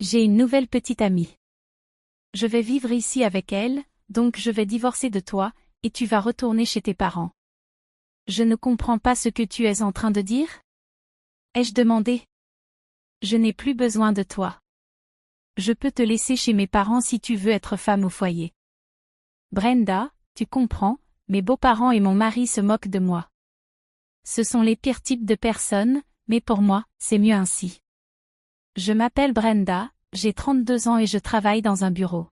J'ai une nouvelle petite amie. Je vais vivre ici avec elle, donc je vais divorcer de toi, et tu vas retourner chez tes parents. Je ne comprends pas ce que tu es en train de dire? Ai-je demandé? Je n'ai plus besoin de toi. Je peux te laisser chez mes parents si tu veux être femme au foyer. Brenda, tu comprends, mes beaux-parents et mon mari se moquent de moi. Ce sont les pires types de personnes, mais pour moi, c'est mieux ainsi. Je m'appelle Brenda, j'ai 32 ans et je travaille dans un bureau.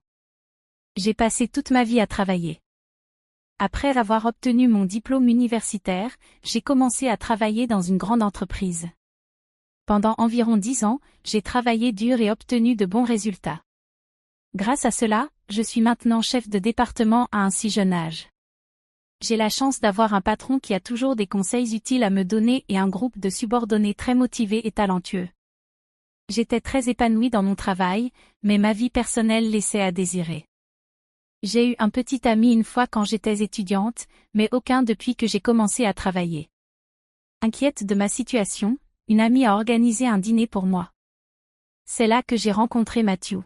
J'ai passé toute ma vie à travailler. Après avoir obtenu mon diplôme universitaire, j'ai commencé à travailler dans une grande entreprise. Pendant environ 10 ans, j'ai travaillé dur et obtenu de bons résultats. Grâce à cela, je suis maintenant chef de département à un si jeune âge. J'ai la chance d'avoir un patron qui a toujours des conseils utiles à me donner et un groupe de subordonnés très motivés et talentueux. J'étais très épanouie dans mon travail, mais ma vie personnelle laissait à désirer. J'ai eu un petit ami une fois quand j'étais étudiante, mais aucun depuis que j'ai commencé à travailler. Inquiète de ma situation, une amie a organisé un dîner pour moi. C'est là que j'ai rencontré Matthew.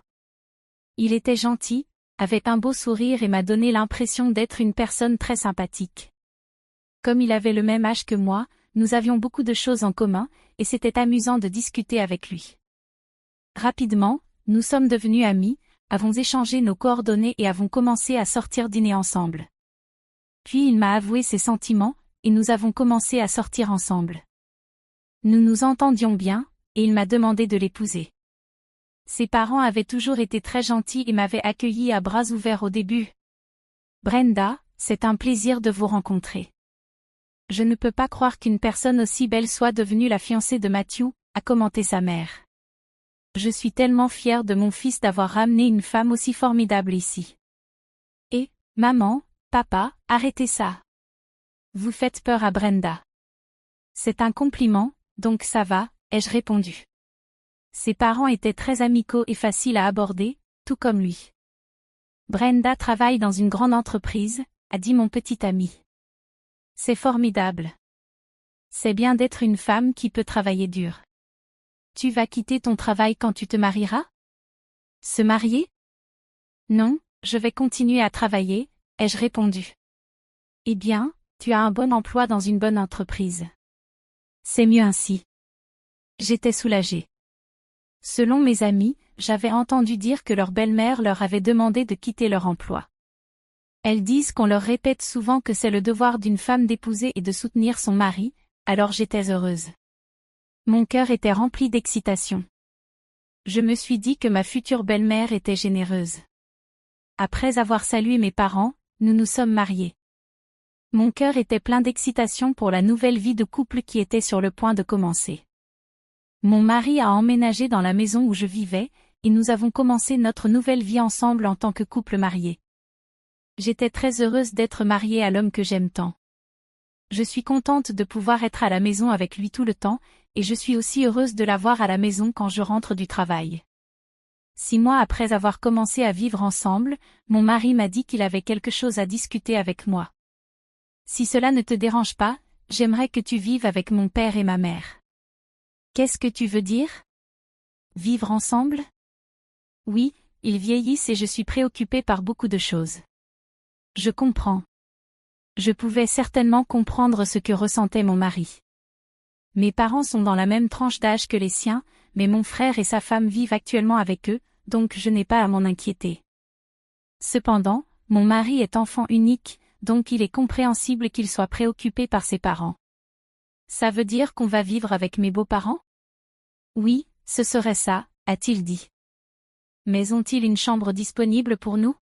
Il était gentil, avait un beau sourire et m'a donné l'impression d'être une personne très sympathique. Comme il avait le même âge que moi, nous avions beaucoup de choses en commun, et c'était amusant de discuter avec lui. Rapidement, nous sommes devenus amis, avons échangé nos coordonnées et avons commencé à sortir dîner ensemble. Puis il m'a avoué ses sentiments, et nous avons commencé à sortir ensemble. Nous nous entendions bien, et il m'a demandé de l'épouser. Ses parents avaient toujours été très gentils et m'avaient accueilli à bras ouverts au début. Brenda, c'est un plaisir de vous rencontrer. Je ne peux pas croire qu'une personne aussi belle soit devenue la fiancée de Matthew, a commenté sa mère. Je suis tellement fière de mon fils d'avoir ramené une femme aussi formidable ici. Et, maman, papa, arrêtez ça. Vous faites peur à Brenda. C'est un compliment, donc ça va, ai-je répondu. Ses parents étaient très amicaux et faciles à aborder, tout comme lui. Brenda travaille dans une grande entreprise, a dit mon petit ami. C'est formidable. C'est bien d'être une femme qui peut travailler dur. Tu vas quitter ton travail quand tu te marieras? Se marier? Non, je vais continuer à travailler, ai-je répondu. Eh bien, tu as un bon emploi dans une bonne entreprise. C'est mieux ainsi. J'étais soulagée. Selon mes amis, j'avais entendu dire que leur belle-mère leur avait demandé de quitter leur emploi. Elles disent qu'on leur répète souvent que c'est le devoir d'une femme d'épouser et de soutenir son mari, alors j'étais heureuse. Mon cœur était rempli d'excitation. Je me suis dit que ma future belle-mère était généreuse. Après avoir salué mes parents, nous nous sommes mariés. Mon cœur était plein d'excitation pour la nouvelle vie de couple qui était sur le point de commencer. Mon mari a emménagé dans la maison où je vivais, et nous avons commencé notre nouvelle vie ensemble en tant que couple marié. J'étais très heureuse d'être mariée à l'homme que j'aime tant. Je suis contente de pouvoir être à la maison avec lui tout le temps, et je suis aussi heureuse de l'avoir à la maison quand je rentre du travail. 6 mois après avoir commencé à vivre ensemble, mon mari m'a dit qu'il avait quelque chose à discuter avec moi. Si cela ne te dérange pas, j'aimerais que tu vives avec mon père et ma mère. Qu'est-ce que tu veux dire? Vivre ensemble? Oui, ils vieillissent et je suis préoccupée par beaucoup de choses. Je comprends. Je pouvais certainement comprendre ce que ressentait mon mari. Mes parents sont dans la même tranche d'âge que les siens, mais mon frère et sa femme vivent actuellement avec eux, donc je n'ai pas à m'en inquiéter. Cependant, mon mari est enfant unique, donc il est compréhensible qu'il soit préoccupé par ses parents. Ça veut dire qu'on va vivre avec mes beaux-parents? Oui, ce serait ça, a-t-il dit. Mais ont-ils une chambre disponible pour nous?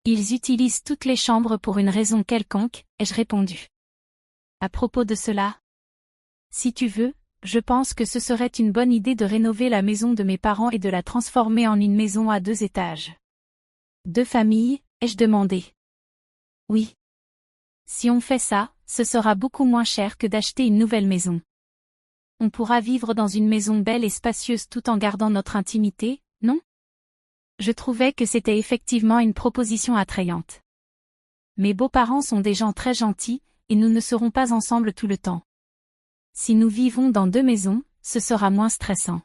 Ils utilisent toutes les chambres pour une raison quelconque, ai-je répondu. À propos de cela, si tu veux, je pense que ce serait une bonne idée de rénover la maison de mes parents et de la transformer en une maison à 2 étages. 2 familles, ai-je demandé. Oui. Si on fait ça, ce sera beaucoup moins cher que d'acheter une nouvelle maison. On pourra vivre dans une maison belle et spacieuse tout en gardant notre intimité, non? Je trouvais que c'était effectivement une proposition attrayante. Mes beaux-parents sont des gens très gentils, et nous ne serons pas ensemble tout le temps. Si nous vivons dans 2 maisons, ce sera moins stressant.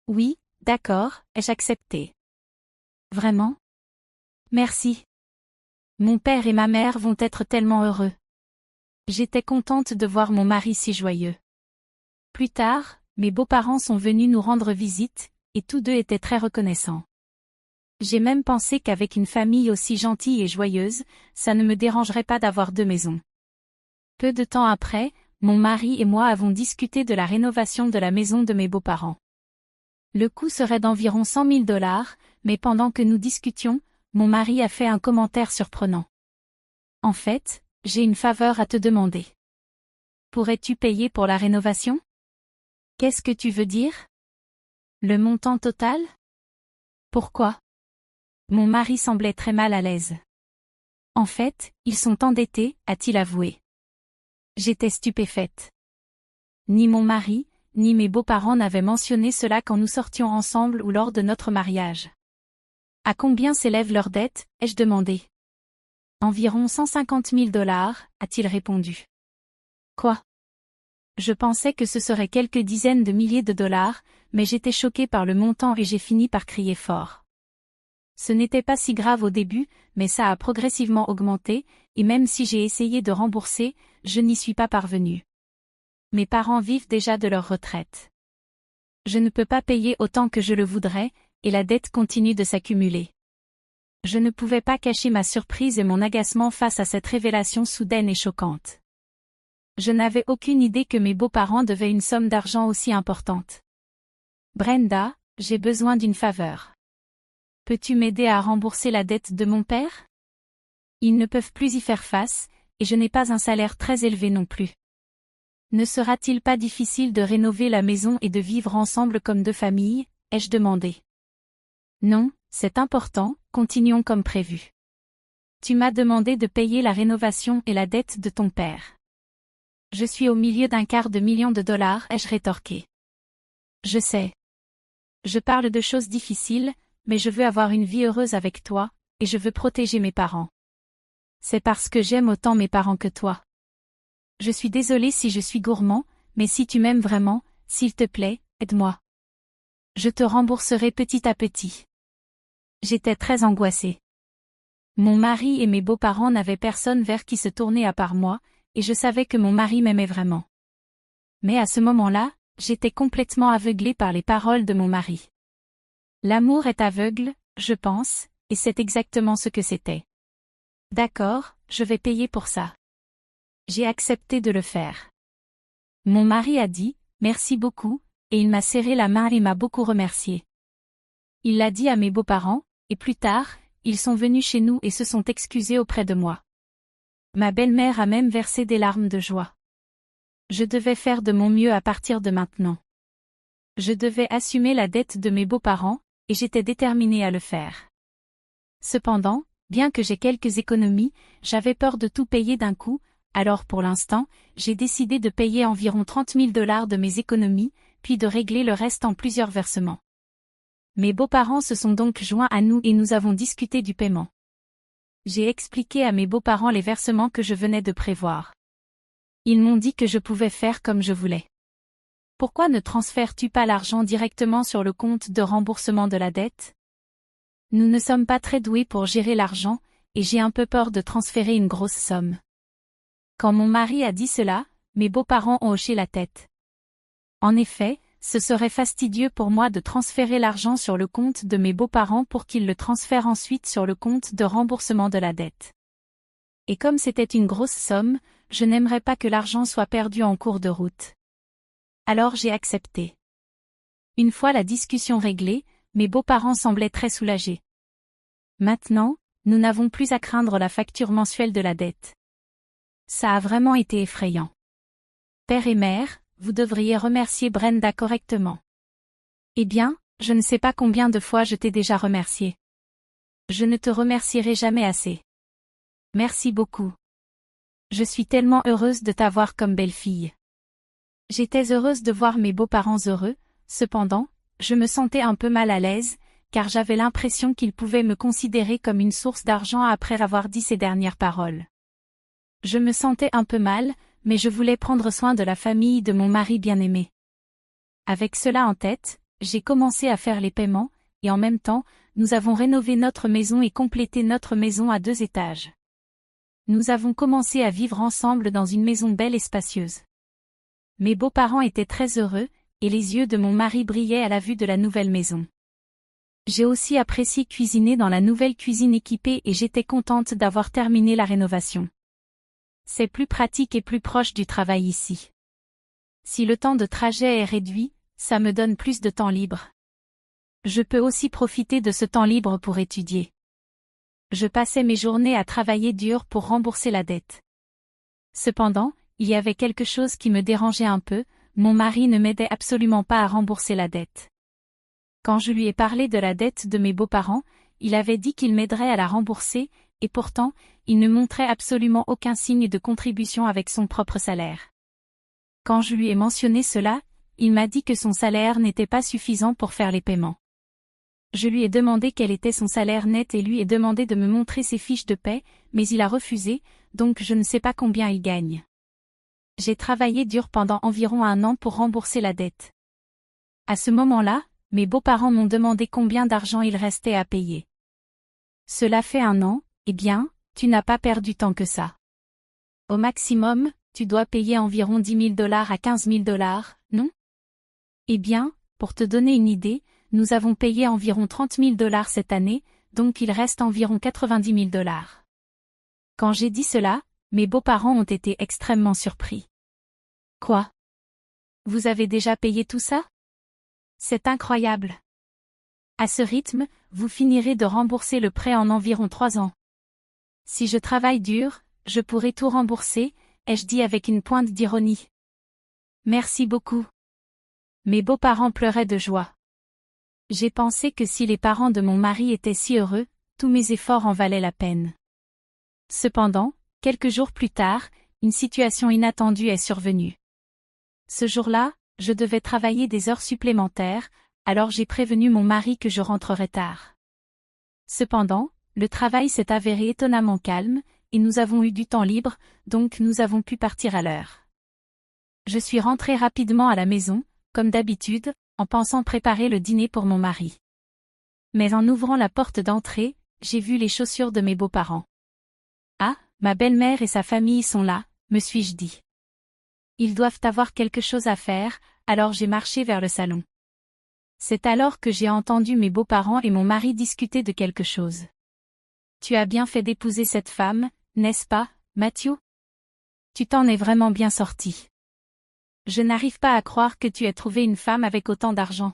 Oui, D'accord, ai-je accepté. Vraiment? Merci. Mon père et ma mère vont être tellement heureux. J'étais contente de voir mon mari si joyeux. Plus tard, mes beaux-parents sont venus nous rendre visite, et tous deux étaient très reconnaissants. J'ai même pensé qu'avec une famille aussi gentille et joyeuse, ça ne me dérangerait pas d'avoir deux maisons. Peu de temps après, mon mari et moi avons discuté de la rénovation de la maison de mes beaux-parents. Le coût serait d'environ 100 000 $, mais pendant que nous discutions, mon mari a fait un commentaire surprenant. En fait, j'ai une faveur à te demander. Pourrais-tu payer pour la rénovation? Qu'est-ce que tu veux dire? Le montant total? Pourquoi? Mon mari semblait très mal à l'aise. En fait, ils sont endettés, a-t-il avoué. J'étais stupéfaite. Ni mon mari, ni mes beaux-parents n'avaient mentionné cela quand nous sortions ensemble ou lors de notre mariage. À combien s'élève leur dette, ai-je demandé. Environ 150 000 $, a-t-il répondu. Quoi? Je pensais que ce serait quelques dizaines de milliers de dollars, mais j'étais choquée par le montant et j'ai fini par crier fort. Ce n'était pas si grave au début, mais ça a progressivement augmenté, et même si j'ai essayé de rembourser, je n'y suis pas parvenue. Mes parents vivent déjà de leur retraite. Je ne peux pas payer autant que je le voudrais, et la dette continue de s'accumuler. Je ne pouvais pas cacher ma surprise et mon agacement face à cette révélation soudaine et choquante. Je n'avais aucune idée que mes beaux-parents devaient une somme d'argent aussi importante. Brenda, j'ai besoin d'une faveur. Peux-tu m'aider à rembourser la dette de mon père? Ils ne peuvent plus y faire face, et je n'ai pas un salaire très élevé non plus. Ne sera-t-il pas difficile de rénover la maison et de vivre ensemble comme deux familles, ai-je demandé. Non, c'est important, continuons comme prévu. Tu m'as demandé de payer la rénovation et la dette de ton père. Je suis au milieu d'un $250 000, ai-je rétorqué. Je sais. Je parle de choses difficiles, mais je veux avoir une vie heureuse avec toi, et je veux protéger mes parents. C'est parce que j'aime autant mes parents que toi. Je suis désolée si je suis gourmand, mais si tu m'aimes vraiment, s'il te plaît, aide-moi. Je te rembourserai petit à petit. J'étais très angoissée. Mon mari et mes beaux-parents n'avaient personne vers qui se tourner à part moi, et je savais que mon mari m'aimait vraiment. Mais à ce moment-là, j'étais complètement aveuglée par les paroles de mon mari. L'amour est aveugle, je pense, et c'est exactement ce que c'était. D'accord, je vais payer pour ça. J'ai accepté de le faire. Mon mari a dit, merci beaucoup, et il m'a serré la main et m'a beaucoup remercié. Il l'a dit à mes beaux-parents, et plus tard, ils sont venus chez nous et se sont excusés auprès de moi. Ma belle-mère a même versé des larmes de joie. Je devais faire de mon mieux à partir de maintenant. Je devais assumer la dette de mes beaux-parents, et j'étais déterminée à le faire. Cependant, bien que j'ai quelques économies, j'avais peur de tout payer d'un coup, alors pour l'instant, j'ai décidé de payer environ 30 000 $ de mes économies, puis de régler le reste en plusieurs versements. Mes beaux-parents se sont donc joints à nous et nous avons discuté du paiement. J'ai expliqué à mes beaux-parents les versements que je venais de prévoir. Ils m'ont dit que je pouvais faire comme je voulais. Pourquoi ne transfères-tu pas l'argent directement sur le compte de remboursement de la dette? Nous ne sommes pas très doués pour gérer l'argent, et j'ai un peu peur de transférer une grosse somme. Quand mon mari a dit cela, mes beaux-parents ont hoché la tête. En effet, ce serait fastidieux pour moi de transférer l'argent sur le compte de mes beaux-parents pour qu'ils le transfèrent ensuite sur le compte de remboursement de la dette. Et comme c'était une grosse somme, je n'aimerais pas que l'argent soit perdu en cours de route. Alors j'ai accepté. Une fois la discussion réglée, mes beaux-parents semblaient très soulagés. Maintenant, nous n'avons plus à craindre la facture mensuelle de la dette. Ça a vraiment été effrayant. Père et mère, vous devriez remercier Brenda correctement. Eh bien, je ne sais pas combien de fois je t'ai déjà remercié. Je ne te remercierai jamais assez. Merci beaucoup. Je suis tellement heureuse de t'avoir comme belle-fille. J'étais heureuse de voir mes beaux-parents heureux, cependant, je me sentais un peu mal à l'aise, car j'avais l'impression qu'ils pouvaient me considérer comme une source d'argent après avoir dit ces dernières paroles. Je me sentais un peu mal, mais je voulais prendre soin de la famille de mon mari bien-aimé. Avec cela en tête, j'ai commencé à faire les paiements, et en même temps, nous avons rénové notre maison et complété notre maison à 2 étages. Nous avons commencé à vivre ensemble dans une maison belle et spacieuse. Mes beaux-parents étaient très heureux, et les yeux de mon mari brillaient à la vue de la nouvelle maison. J'ai aussi apprécié cuisiner dans la nouvelle cuisine équipée et j'étais contente d'avoir terminé la rénovation. C'est plus pratique et plus proche du travail ici. Si le temps de trajet est réduit, ça me donne plus de temps libre. Je peux aussi profiter de ce temps libre pour étudier. Je passais mes journées à travailler dur pour rembourser la dette. Cependant, il y avait quelque chose qui me dérangeait un peu, mon mari ne m'aidait absolument pas à rembourser la dette. Quand je lui ai parlé de la dette de mes beaux-parents, il avait dit qu'il m'aiderait à la rembourser, et pourtant, il ne montrait absolument aucun signe de contribution avec son propre salaire. Quand je lui ai mentionné cela, il m'a dit que son salaire n'était pas suffisant pour faire les paiements. Je lui ai demandé quel était son salaire net et lui ai demandé de me montrer ses fiches de paie, mais il a refusé, donc je ne sais pas combien il gagne. J'ai travaillé dur pendant environ 1 an pour rembourser la dette. À ce moment-là, mes beaux-parents m'ont demandé combien d'argent il restait à payer. Cela fait 1 an, eh bien, tu n'as pas perdu tant que ça. Au maximum, tu dois payer environ $10 000 à $15 000, non? Eh bien, pour te donner une idée, nous avons payé environ $30 000 cette année, donc il reste environ $90 000. Quand j'ai dit cela, mes beaux-parents ont été extrêmement surpris. Quoi? Vous avez déjà payé tout ça? C'est incroyable. À ce rythme, vous finirez de rembourser le prêt en environ 3 ans. Si je travaille dur, je pourrai tout rembourser, ai-je dit avec une pointe d'ironie. Merci beaucoup. Mes beaux-parents pleuraient de joie. J'ai pensé que si les parents de mon mari étaient si heureux, tous mes efforts en valaient la peine. Cependant, quelques jours plus tard, une situation inattendue est survenue. Ce jour-là, je devais travailler des heures supplémentaires, alors j'ai prévenu mon mari que je rentrerais tard. Cependant, le travail s'est avéré étonnamment calme, et nous avons eu du temps libre, donc nous avons pu partir à l'heure. Je suis rentrée rapidement à la maison, comme d'habitude, en pensant préparer le dîner pour mon mari. Mais en ouvrant la porte d'entrée, j'ai vu les chaussures de mes beaux-parents. Ah, ma belle-mère et sa famille sont là, me suis-je dit. Ils doivent avoir quelque chose à faire, alors j'ai marché vers le salon. C'est alors que j'ai entendu mes beaux-parents et mon mari discuter de quelque chose. Tu as bien fait d'épouser cette femme, n'est-ce pas, Matthew? Tu t'en es vraiment bien sorti. Je n'arrive pas à croire que tu aies trouvé une femme avec autant d'argent.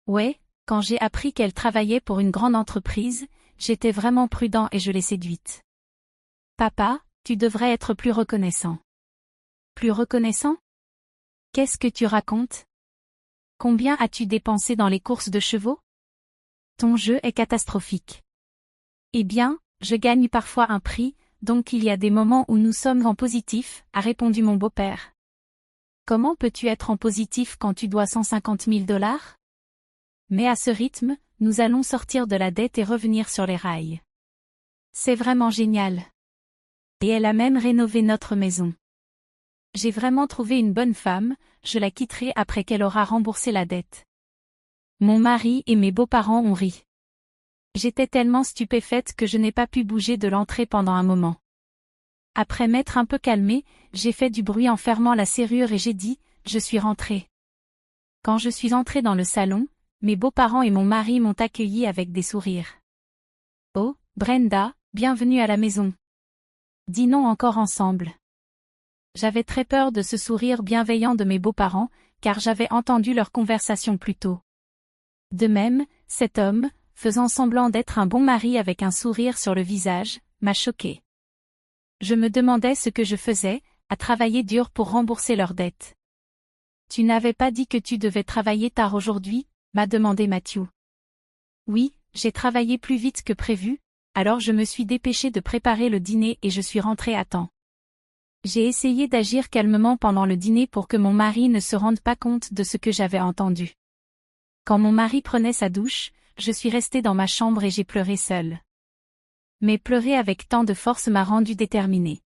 Ouais, quand j'ai appris qu'elle travaillait pour une grande entreprise, j'étais vraiment prudent et je l'ai séduite. Papa, tu devrais être plus reconnaissant. Plus reconnaissant? Qu'est-ce que tu racontes? Combien as-tu dépensé dans les courses de chevaux? Ton jeu est catastrophique. Eh bien, je gagne parfois un prix, donc il y a des moments où nous sommes en positif, a répondu mon beau-père. Comment peux-tu être en positif quand tu dois $150 000? Mais à ce rythme, nous allons sortir de la dette et revenir sur les rails. C'est vraiment génial. Et elle a même rénové notre maison. J'ai vraiment trouvé une bonne femme, je la quitterai après qu'elle aura remboursé la dette. Mon mari et mes beaux-parents ont ri. J'étais tellement stupéfaite que je n'ai pas pu bouger de l'entrée pendant un moment. Après m'être un peu calmée, j'ai fait du bruit en fermant la serrure et j'ai dit, je suis rentrée. Quand je suis entrée dans le salon, mes beaux-parents et mon mari m'ont accueillie avec des sourires. Oh, Brenda, bienvenue à la maison. Dînons encore ensemble. J'avais très peur de ce sourire bienveillant de mes beaux-parents, car j'avais entendu leur conversation plus tôt. De même, cet homme, faisant semblant d'être un bon mari avec un sourire sur le visage, m'a choqué. Je me demandais ce que je faisais, à travailler dur pour rembourser leurs dettes. Tu n'avais pas dit que tu devais travailler tard aujourd'hui, m'a demandé Matthew. Oui, j'ai travaillé plus vite que prévu, alors je me suis dépêchée de préparer le dîner et je suis rentrée à temps. J'ai essayé d'agir calmement pendant le dîner pour que mon mari ne se rende pas compte de ce que j'avais entendu. Quand mon mari prenait sa douche, je suis restée dans ma chambre et j'ai pleuré seule. Mais pleurer avec tant de force m'a rendue déterminée.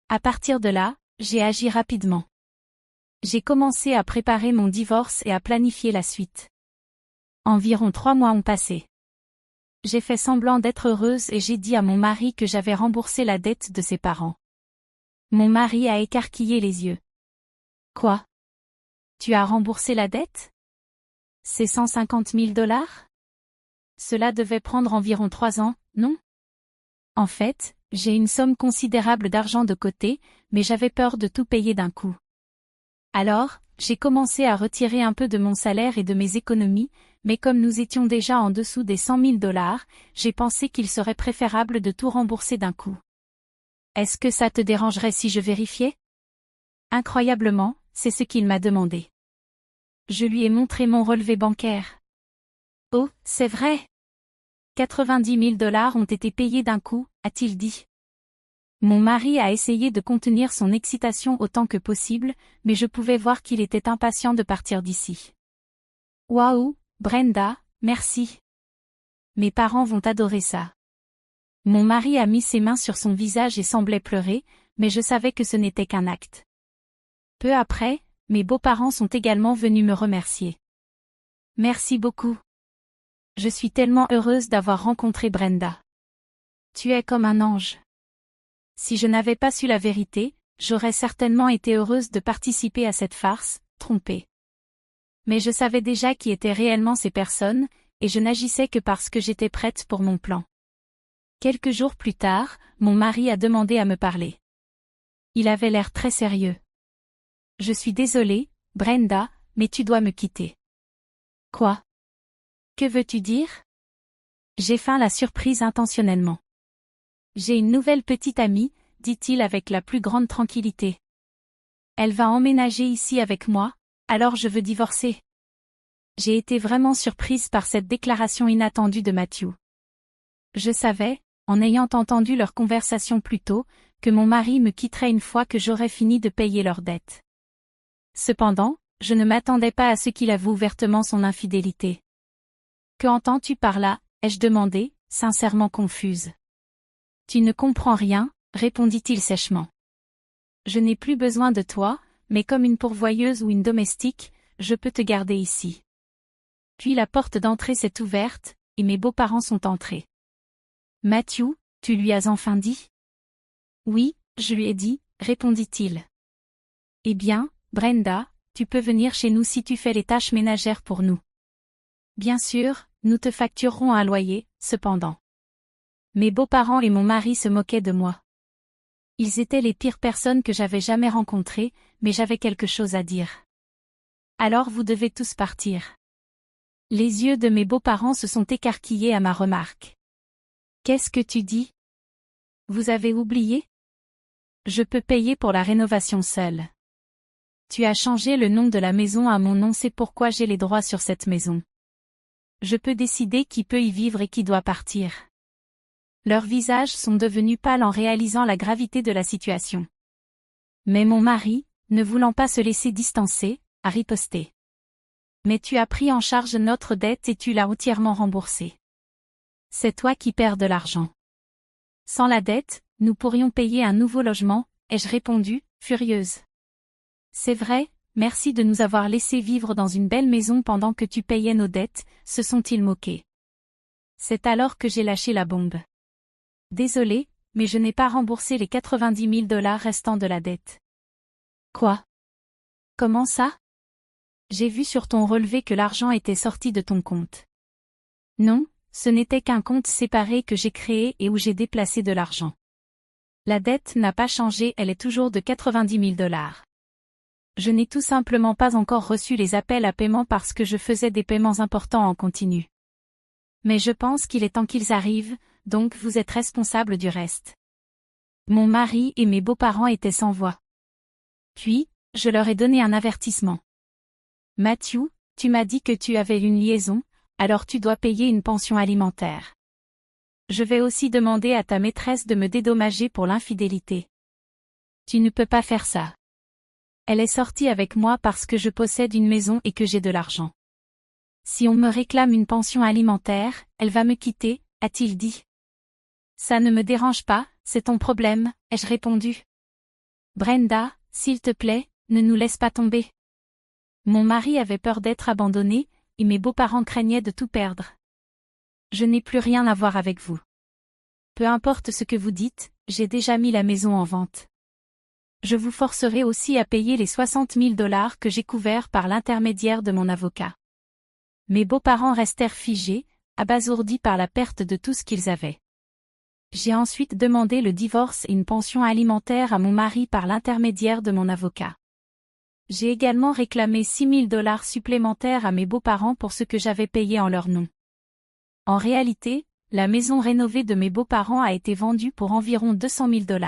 À partir de là, j'ai agi rapidement. J'ai commencé à préparer mon divorce et à planifier la suite. Environ 3 mois ont passé. J'ai fait semblant d'être heureuse et j'ai dit à mon mari que j'avais remboursé la dette de ses parents. Mon mari a écarquillé les yeux. Quoi? Tu as remboursé la dette? C'est 150 000 $? Cela devait prendre environ 3 ans, non? En fait, j'ai une somme considérable d'argent de côté, mais j'avais peur de tout payer d'un coup. Alors, j'ai commencé à retirer un peu de mon salaire et de mes économies, mais comme nous étions déjà en dessous des 100 000 $, j'ai pensé qu'il serait préférable de tout rembourser d'un coup. Est-ce que ça te dérangerait si je vérifiais? Incroyablement, c'est ce qu'il m'a demandé. Je lui ai montré mon relevé bancaire. Oh, c'est vrai! 90 000 $ ont été payés d'un coup, a-t-il dit. Mon mari a essayé de contenir son excitation autant que possible, mais je pouvais voir qu'il était impatient de partir d'ici. Waouh, Brenda, merci. Mes parents vont adorer ça. Mon mari a mis ses mains sur son visage et semblait pleurer, mais je savais que ce n'était qu'un acte. Peu après, mes beaux-parents sont également venus me remercier. Merci beaucoup. Je suis tellement heureuse d'avoir rencontré Brenda. Tu es comme un ange. Si je n'avais pas su la vérité, j'aurais certainement été heureuse de participer à cette farce, trompée. Mais je savais déjà qui étaient réellement ces personnes, et je n'agissais que parce que j'étais prête pour mon plan. Quelques jours plus tard, mon mari a demandé à me parler. Il avait l'air très sérieux. Je suis désolée, Brenda, mais tu dois me quitter. Quoi? Que veux-tu dire? J'ai feint la surprise intentionnellement. J'ai une nouvelle petite amie, dit-il avec la plus grande tranquillité. Elle va emménager ici avec moi, alors je veux divorcer. J'ai été vraiment surprise par cette déclaration inattendue de Matthew. Je savais, en ayant entendu leur conversation plus tôt, que mon mari me quitterait une fois que j'aurais fini de payer leurs dettes. Cependant, je ne m'attendais pas à ce qu'il avoue ouvertement son infidélité. Que entends-tu par là? Ai-je demandé, sincèrement confuse. Tu ne comprends rien, répondit-il sèchement. Je n'ai plus besoin de toi, mais comme une pourvoyeuse ou une domestique, je peux te garder ici. Puis la porte d'entrée s'est ouverte, et mes beaux-parents sont entrés. Matthew, tu lui as enfin dit? Oui, je lui ai dit, répondit-il. Eh bien, Brenda, tu peux venir chez nous si tu fais les tâches ménagères pour nous. Bien sûr, nous te facturerons un loyer, cependant. Mes beaux-parents et mon mari se moquaient de moi. Ils étaient les pires personnes que j'avais jamais rencontrées, mais j'avais quelque chose à dire. Alors vous devez tous partir. Les yeux de mes beaux-parents se sont écarquillés à ma remarque. Qu'est-ce que tu dis? Vous avez oublié? Je peux payer pour la rénovation seule. Tu as changé le nom de la maison à mon nom, c'est pourquoi j'ai les droits sur cette maison. Je peux décider qui peut y vivre et qui doit partir. Leurs visages sont devenus pâles en réalisant la gravité de la situation. Mais mon mari, ne voulant pas se laisser distancer, a riposté. Mais tu as pris en charge notre dette et tu l'as entièrement remboursée. C'est toi qui perds de l'argent. Sans la dette, nous pourrions payer un nouveau logement, ai-je répondu, furieuse. C'est vrai, merci de nous avoir laissé vivre dans une belle maison pendant que tu payais nos dettes, se sont-ils moqués. C'est alors que j'ai lâché la bombe. Désolé, mais je n'ai pas remboursé les 90 000 $ restants de la dette. Quoi? Comment ça? J'ai vu sur ton relevé que l'argent était sorti de ton compte. Non, ce n'était qu'un compte séparé que j'ai créé et où j'ai déplacé de l'argent. La dette n'a pas changé, elle est toujours de 90 000 $. Je n'ai tout simplement pas encore reçu les appels à paiement parce que je faisais des paiements importants en continu. Mais je pense qu'il est temps qu'ils arrivent, donc vous êtes responsable du reste. Mon mari et mes beaux-parents étaient sans voix. Puis, je leur ai donné un avertissement. Matthew, tu m'as dit que tu avais une liaison, alors tu dois payer une pension alimentaire. Je vais aussi demander à ta maîtresse de me dédommager pour l'infidélité. Tu ne peux pas faire ça. Elle est sortie avec moi parce que je possède une maison et que j'ai de l'argent. Si on me réclame une pension alimentaire, elle va me quitter, a-t-il dit. Ça ne me dérange pas, c'est ton problème, ai-je répondu. Brenda, s'il te plaît, Ne nous laisse pas tomber. Mon mari avait peur d'être abandonné, et mes beaux-parents craignaient de tout perdre. Je n'ai plus rien à voir avec vous. Peu importe ce que vous dites, j'ai déjà mis la maison en vente. Je vous forcerai aussi à payer les 60 000 $ que j'ai couverts par l'intermédiaire de mon avocat. Mes beaux-parents restèrent figés, abasourdis par la perte de tout ce qu'ils avaient. J'ai ensuite demandé le divorce et une pension alimentaire à mon mari par l'intermédiaire de mon avocat. J'ai également réclamé 6 000 $ supplémentaires à mes beaux-parents pour ce que j'avais payé en leur nom. En réalité, la maison rénovée de mes beaux-parents a été vendue pour environ 200 000 $.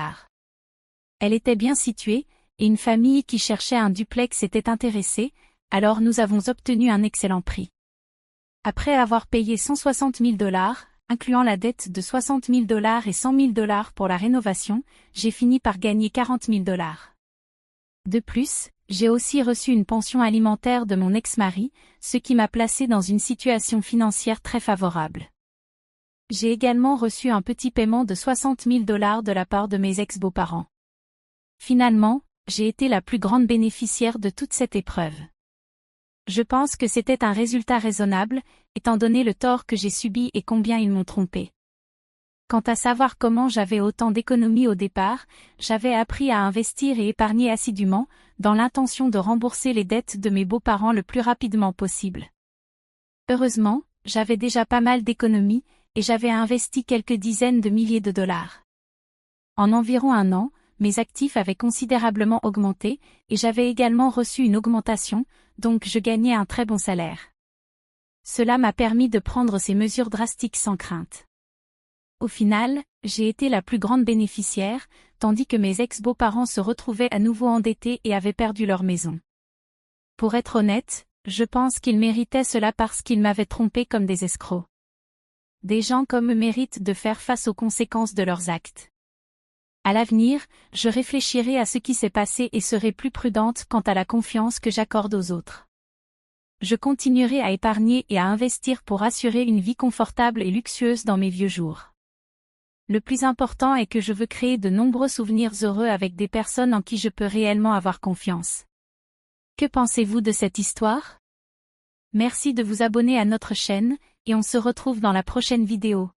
Elle était bien située, et une famille qui cherchait un duplex était intéressée, alors nous avons obtenu un excellent prix. Après avoir payé 160 000 $, incluant la dette de 60 000 $ et 100 000 $ pour la rénovation, j'ai fini par gagner 40 000 $. De plus, j'ai aussi reçu une pension alimentaire de mon ex-mari, ce qui m'a placé dans une situation financière très favorable. J'ai également reçu un petit paiement de 60 000 $ de la part de mes ex-beaux-parents. Finalement, j'ai été la plus grande bénéficiaire de toute cette épreuve. Je pense que c'était un résultat raisonnable, étant donné le tort que j'ai subi et combien ils m'ont trompé. Quant à savoir comment j'avais autant d'économies au départ, j'avais appris à investir et épargner assidûment, dans l'intention de rembourser les dettes de mes beaux-parents le plus rapidement possible. Heureusement, j'avais déjà pas mal d'économies, et j'avais investi quelques dizaines de milliers de dollars. En environ un an, mes actifs avaient considérablement augmenté, et j'avais également reçu une augmentation, donc je gagnais un très bon salaire. Cela m'a permis de prendre ces mesures drastiques sans crainte. Au final, j'ai été la plus grande bénéficiaire, tandis que mes ex-beaux-parents se retrouvaient à nouveau endettés et avaient perdu leur maison. Pour être honnête, je pense qu'ils méritaient cela parce qu'ils m'avaient trompé comme des escrocs. Des gens comme eux méritent de faire face aux conséquences de leurs actes. À l'avenir, je réfléchirai à ce qui s'est passé et serai plus prudente quant à la confiance que j'accorde aux autres. Je continuerai à épargner et à investir pour assurer une vie confortable et luxueuse dans mes vieux jours. Le plus important est que je veux créer de nombreux souvenirs heureux avec des personnes en qui je peux réellement avoir confiance. Que pensez-vous de cette histoire? Merci de vous abonner à notre chaîne, et on se retrouve dans la prochaine vidéo.